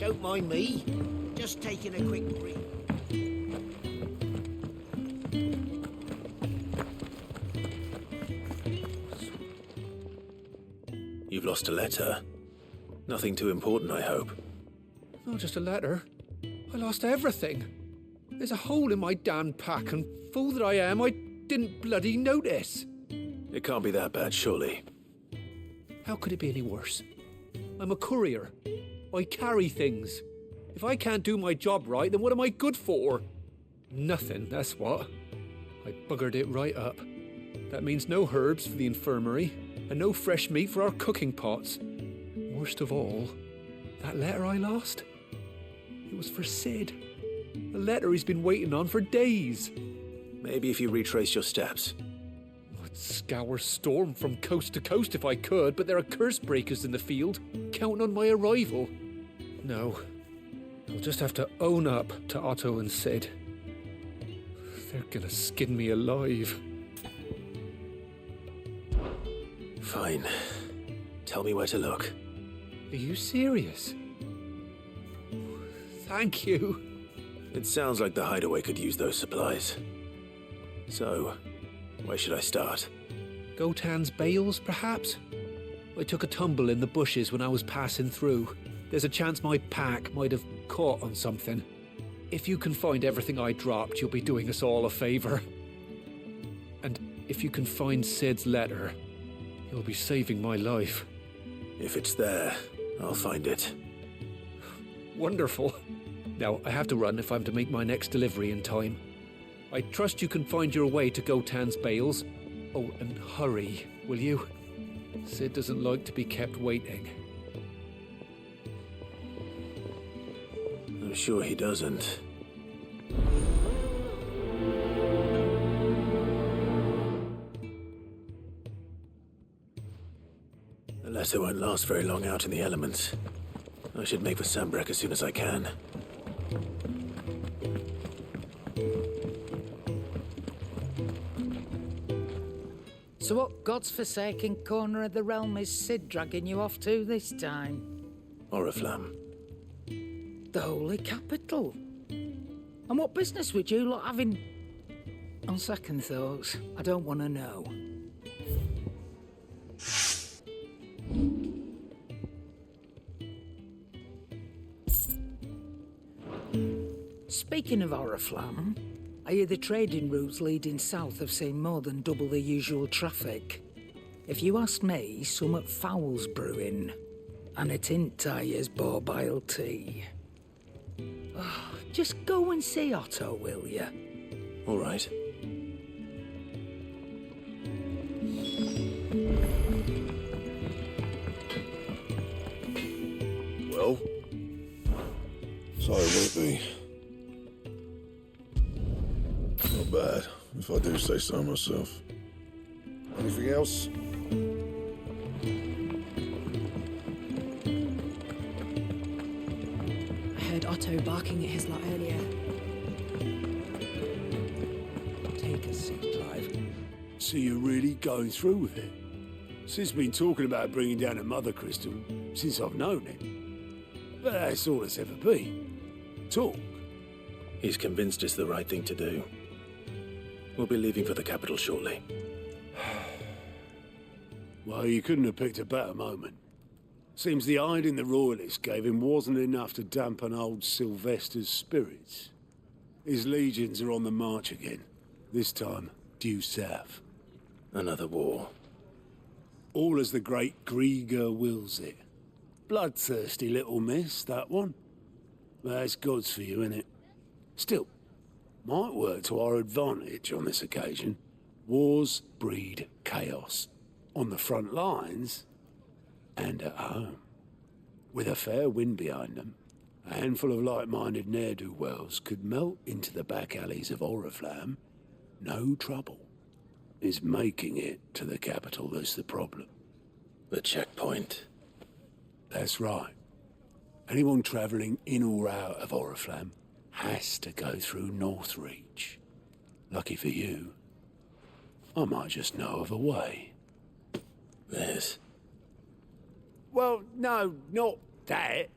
Don't mind me. Just taking a quick break. You've lost a letter. Nothing too important, I hope. Not just a letter. I lost everything. There's a hole in my damn pack, and fool that I am, I didn't bloody notice. It can't be that bad, surely. How could it be any worse? I'm a courier. I carry things. If I can't do my job right, then what am I good for? Nothing, that's what. I buggered it right up. That means no herbs for the infirmary, and no fresh meat for our cooking pots. Worst of all, that letter I lost? It was for Sid. A letter he's been waiting on for days. Maybe if you retrace your steps. I'd scour Storm from coast to coast if I could, but there are curse breakers in the field, counting on my arrival. No, I'll just have to own up to Otto and Sid. They're gonna skin me alive. Fine. Tell me where to look. Are you serious? Thank you. It sounds like the Hideaway could use those supplies. So, where should I start? Gotan's bales, perhaps? I took a tumble in the bushes when I was passing through. There's a chance my pack might have caught on something. If you can find everything I dropped, you'll be doing us all a favour. And if you can find Sid's letter, you'll be saving my life. If it's there, I'll find it. Wonderful. Now, I have to run if I'm to make my next delivery in time. I trust you can find your way to Gotan's bales. Oh, and hurry, will you? Sid doesn't like to be kept waiting. I'm sure he doesn't. The letter won't last very long out in the elements. I should make for Sambrek as soon as I can. So what god's forsaken corner of the realm is Sid dragging you off to this time? Oriflamme. The holy capital. And what business would you lot having? On second thoughts, I don't want to know. Speaking of Oriflamme, I hear the trading routes leading south have seen more than double the usual traffic. If you ask me, summat foul's brewing, and it ain't Tyre's borbile tea. Oh, just go and see Otto, will you? All right. Well? So will it be? Not bad, if I do say so myself. Anything else? I heard Otto barking at his lot earlier. Take a seat, Clive. So you're really going through with it? Sid's been talking about bringing down a mother crystal since I've known him. But that's all it's ever been. Talk. He's convinced it's the right thing to do. We'll be leaving for the capital shortly. Well, you couldn't have picked a better moment. Seems the hiding the royalists gave him wasn't enough to dampen old Sylvester's spirits. His legions are on the march again, this time due south. Another war. All as the great Grieger wills it. Bloodthirsty little miss, that one. That's God's for you, innit? Still, might work to our advantage on this occasion. Wars breed chaos. On the front lines, and at home. With a fair wind behind them, a handful of like-minded ne'er-do-wells could melt into the back alleys of Oriflamme. No trouble. It's making it to the capital that's the problem. The checkpoint. That's right. Anyone travelling in or out of Oriflamme has to go through Northreach. Lucky for you, I might just know of a way. There's... Well, no, not that.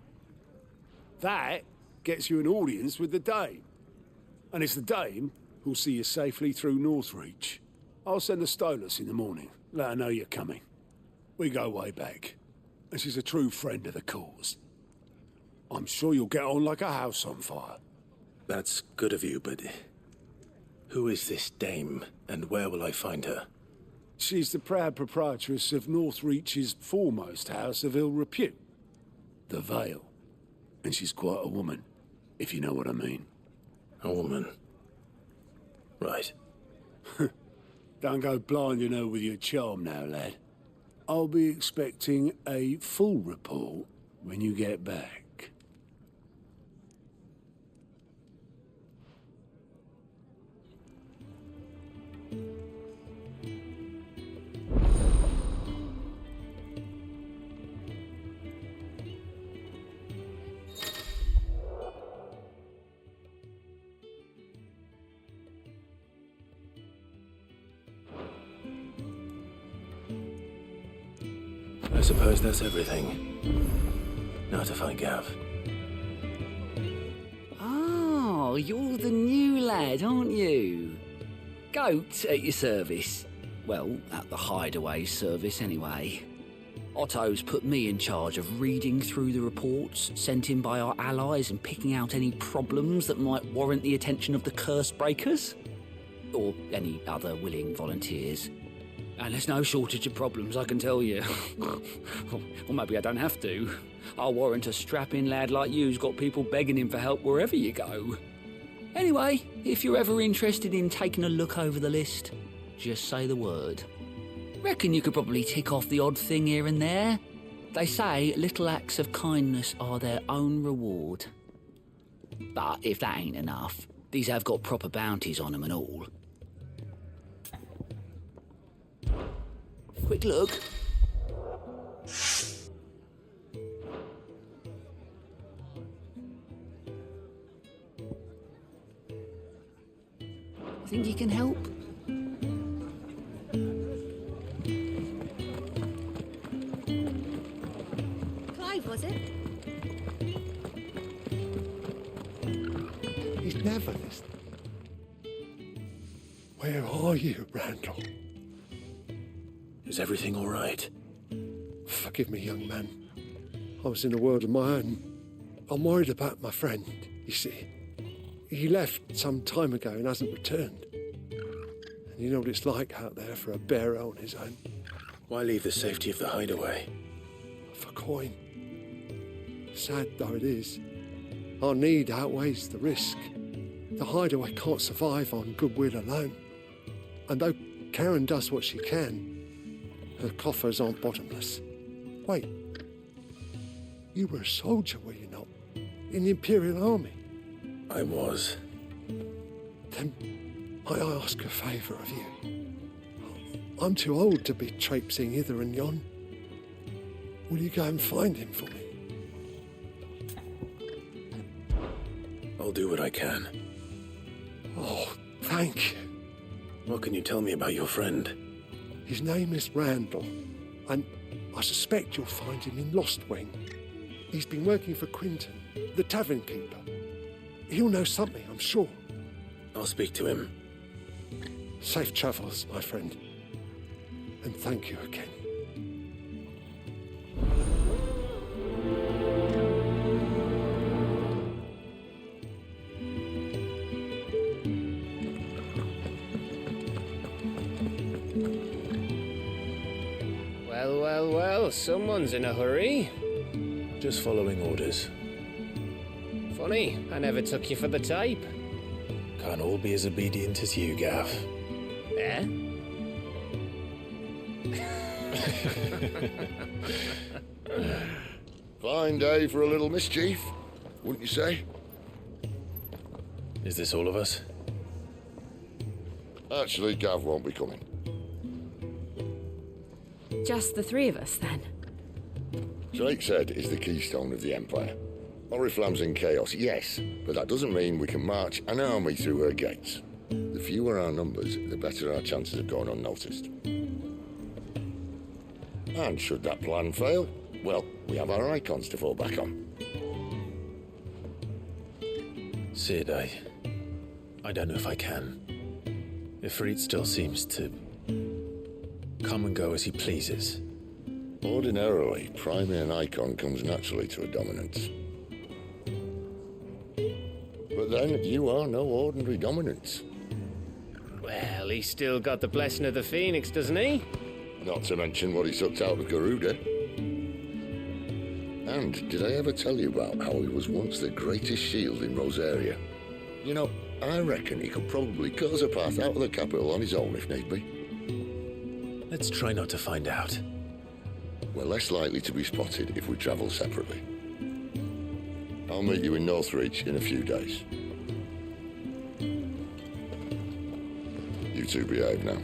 That gets you an audience with the Dame. And it's the Dame who'll see you safely through Northreach. I'll send the Stolas in the morning. Let her know you're coming. We go way back. And she's a true friend of the cause. I'm sure you'll get on like a house on fire. That's good of you, but who is this dame, and where will I find her? She's the proud proprietress of Northreach's foremost house of ill repute, the Vale. And she's quite a woman, if you know what I mean. A woman. Right. Don't go blinding her with your charm now, lad. I'll be expecting a full report when you get back. I suppose that's everything. Now to find Gav. Oh, you're the new lad, aren't you? Goat at your service. Well, at the Hideaway service anyway. Otto's put me in charge of reading through the reports sent in by our allies and picking out any problems that might warrant the attention of the curse breakers. Or any other willing volunteers. And there's no shortage of problems, I can tell you. Or maybe I don't have to. I'll warrant a strapping lad like you's got people begging him for help wherever you go. Anyway, if you're ever interested in taking a look over the list, just say the word. Reckon you could probably tick off the odd thing here and there. They say little acts of kindness are their own reward. But if that ain't enough, these have got proper bounties on them and all. Quick look. Think you can help? Clive, was it? He's never listening. Where are you, Randall? Is everything all right? Forgive me, young man. I was in a world of my own. I'm worried about my friend, you see. He left some time ago and hasn't returned. And you know what it's like out there for a bearer on his own. Why leave the safety of the Hideaway? For coin. Sad though it is, our need outweighs the risk. The Hideaway can't survive on goodwill alone. And though Charon does what she can, her coffers aren't bottomless. Wait, you were a soldier, were you not? In the Imperial Army? I was. Then I ask a favour of you. I'm too old to be traipsing hither and yon. Will you go and find him for me? I'll do what I can. Oh, thank you. What can you tell me about your friend? His name is Randall, and I suspect you'll find him in Lostwing. He's been working for Quinten, the tavern keeper. He'll know something, I'm sure. I'll speak to him. Safe travels, my friend. And thank you again. Well, someone's in a hurry. Just following orders. Funny, I never took you for the type. Can't all be as obedient as you, Gav. Eh? Fine day for a little mischief, wouldn't you say? Is this all of us? Actually, Gav won't be coming. Just the three of us, then. Drake's Head is the keystone of the Empire. Oriflamme's in chaos, yes, but that doesn't mean we can march an army through her gates. The fewer our numbers, the better our chances of going unnoticed. And should that plan fail, well, we have our EIKONS to fall back on. Sid, I don't know if I can. Wyrrite still seems to come and go as he pleases. Ordinarily, priming an icon comes naturally to a dominance. But then, you are no ordinary dominance. Well, he's still got the blessing of the Phoenix, doesn't he? Not to mention what he sucked out of Garuda. And did I ever tell you about how he was once the greatest shield in Rosaria? You know, I reckon he could probably cut us a path out of the capital on his own if need be. Let's try not to find out. We're less likely to be spotted if we travel separately. I'll meet you in Northreach in a few days. You two behave now.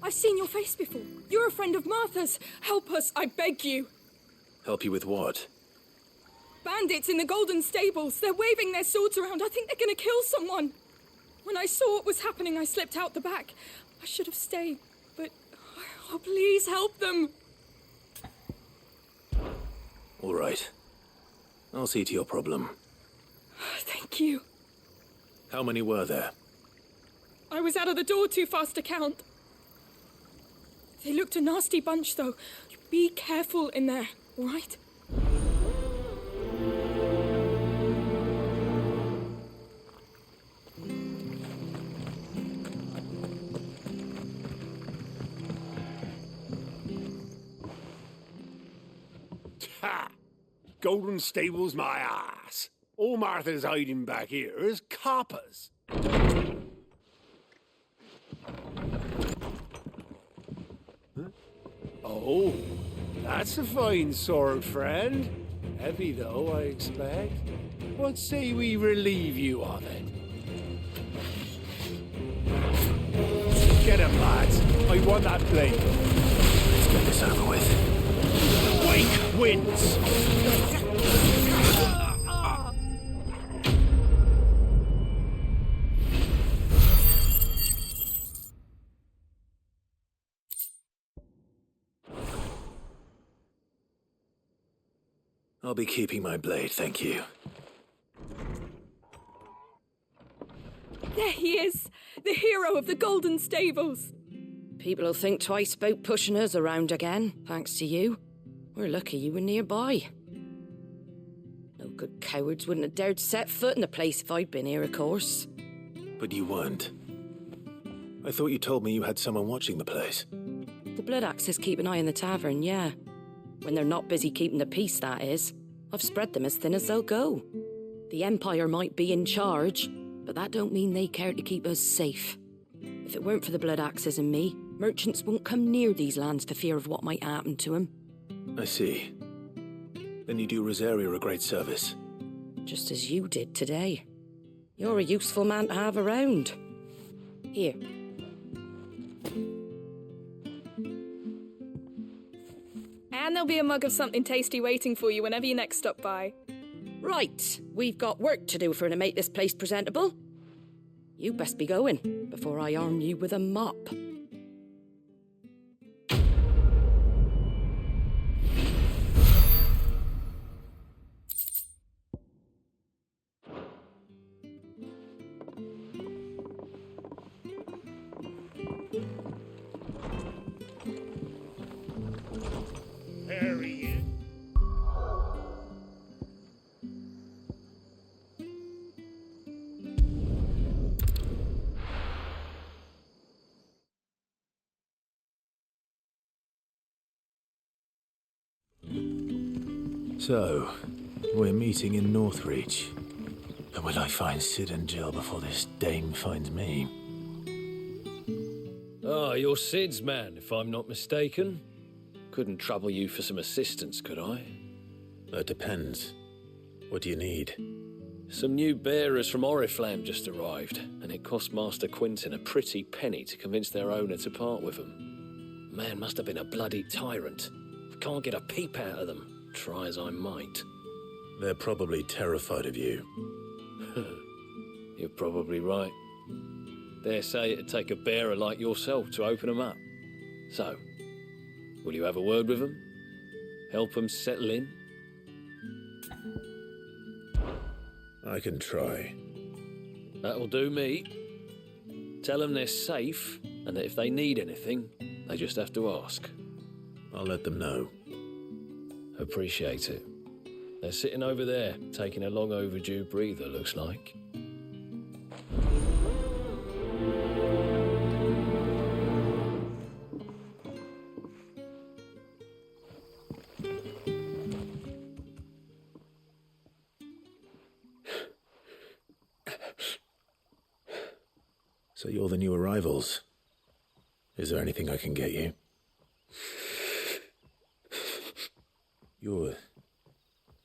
I've seen your face before. You're a friend of Martha's. Help us, I beg you. Help you with what? Bandits in the Golden Stables. They're waving their swords around. I think they're going to kill someone. When I saw what was happening, I slipped out the back. I should have stayed, but... Oh, please help them. All right. I'll see to your problem. Thank you. How many were there? I was out of the door too fast to count. They looked a nasty bunch, though. Be careful in there, all right? Ha! Golden Stables my ass. All Martha's hiding back here is coppers. Oh, that's a fine sword, friend. Heavy, though, I expect. What say we relieve you of it? Get him, lads. I want that blade. Let's get this over with. Wake wins! I'll be keeping my blade, thank you. There he is, the hero of the Golden Stables. People will think twice about pushing us around again, thanks to you. We're lucky you were nearby. No good cowards wouldn't have dared set foot in the place if I'd been here, of course. But you weren't. I thought you told me you had someone watching the place. The Blood Axes keep an eye on the tavern, yeah. When they're not busy keeping the peace, that is. I've spread them as thin as they'll go. The Empire might be in charge, but that don't mean they care to keep us safe. If it weren't for the Blood Axes and me, merchants won't come near these lands for fear of what might happen to them. I see. Then you do Rosaria a great service. Just as you did today. You're a useful man to have around. Here. And there'll be a mug of something tasty waiting for you whenever you next stop by. Right, we've got work to do for to make this place presentable. You best be going, before I arm you with a mop. So, we're meeting in Northreach. But will I find Sid and Jill before this dame finds me? Ah, you're Sid's man, if I'm not mistaken. Couldn't trouble you for some assistance, could I? That depends. What do you need? Some new bearers from Oriflamme just arrived, and it cost Master Quinten a pretty penny to convince their owner to part with them. Man must have been a bloody tyrant. I can't get a peep out of them, try as I might. They're probably terrified of you. You're probably right. Dare say it'd take a bearer like yourself to open them up. So, will you have a word with them? Help them settle in? I can try. That'll do me. Tell them they're safe, and that if they need anything, they just have to ask. I'll let them know. Appreciate it. They're sitting over there, taking a long overdue breather, looks like. So you're the new arrivals. Is there anything I can get you? You're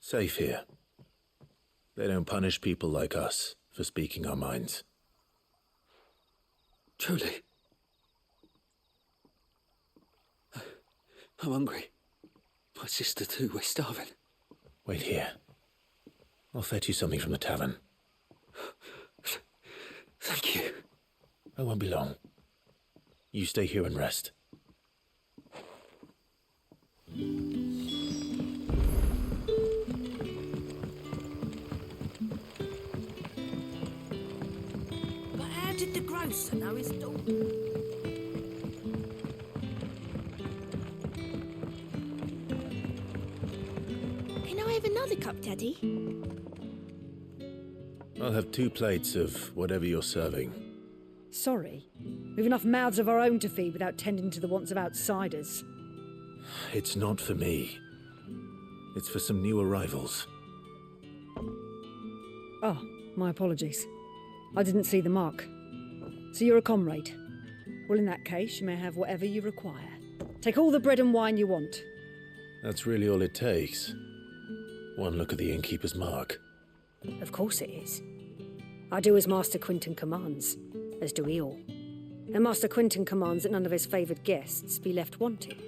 safe here. They don't punish people like us for speaking our minds. Truly. I'm hungry. My sister too, we're starving. Wait here. I'll fetch you something from the tavern. Thank you. I won't be long. You stay here and rest. But how did the grocer know his daughter? Can I have another cup, Daddy? I'll have 2 plates of whatever you're serving. Sorry. We've enough mouths of our own to feed without tending to the wants of outsiders. It's not for me. It's for some new arrivals. Oh, my apologies. I didn't see the mark. So you're a comrade? Well, in that case, you may have whatever you require. Take all the bread and wine you want. That's really all it takes. One look at the innkeeper's mark. Of course it is. I do as Master Quinten commands, as do we all. And Master Quinten commands that none of his favoured guests be left wanting.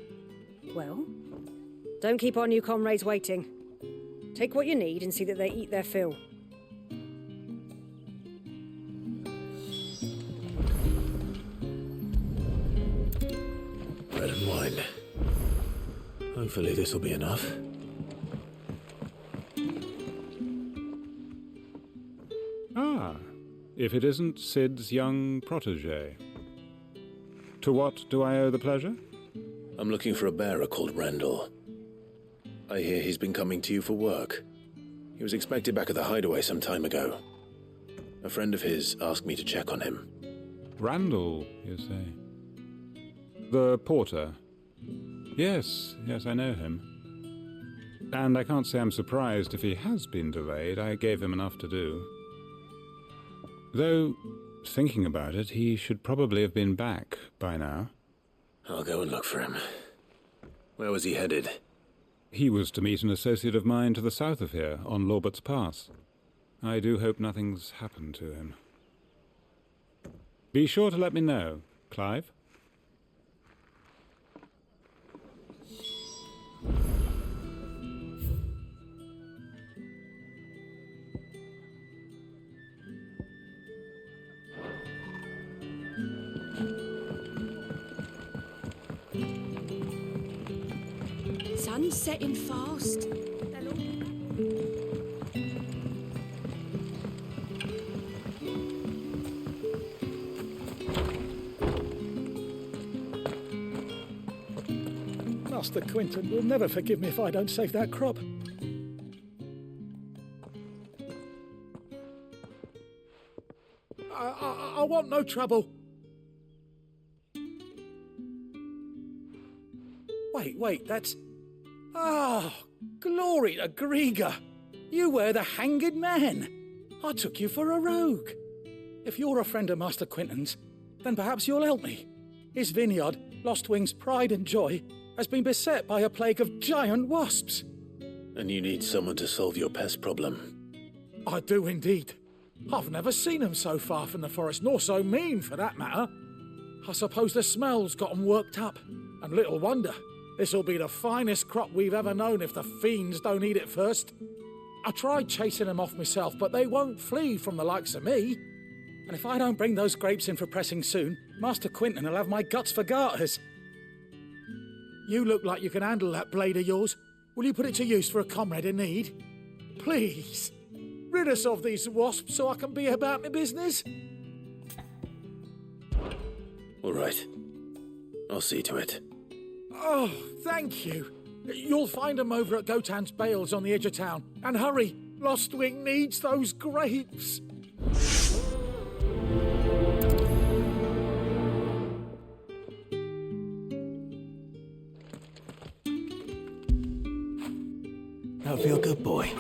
Well, don't keep our new comrades waiting. Take what you need and see that they eat their fill. Bread and wine. Hopefully this will be enough. Ah, if it isn't Sid's young protege. To what do I owe the pleasure? I'm looking for a bearer called Randall. I hear he's been coming to you for work. He was expected back at the Hideaway some time ago. A friend of his asked me to check on him. Randall, you say? The porter? Yes, I know him. And I can't say I'm surprised if he has been delayed. I gave him enough to do. Though, thinking about it, he should probably have been back by now. I'll go and look for him. Where was he headed? He was to meet an associate of mine to the south of here, on Lorbert's Pass. I do hope nothing's happened to him. Be sure to let me know, Clive. Sun's setting fast. Master Quinten will never forgive me if I don't save that crop. I want no trouble. Wait, that's... Oh, glory to Griga! You were the hanged man! I took you for a rogue. If you're a friend of Master Quinten's, then perhaps you'll help me. His vineyard, Lostwing's pride and joy, has been beset by a plague of giant wasps. And you need someone to solve your pest problem. I do indeed. I've never seen 'em so far from the forest, nor so mean for that matter. I suppose the smell's got 'em worked up, and little wonder. This'll be the finest crop we've ever known if the fiends don't eat it first. I tried chasing 'em off myself, but they won't flee from the likes of me. And if I don't bring those grapes in for pressing soon, Master Quinten will have my guts for garters. You look like you can handle that blade of yours. Will you put it to use for a comrade in need? Please, rid us of these wasps so I can be about my business. All right. I'll see to it. Oh, thank you. You'll find 'em over at Gotan's Bales on the edge of town. And hurry, Lostwing needs those grapes. Now feel good, boy.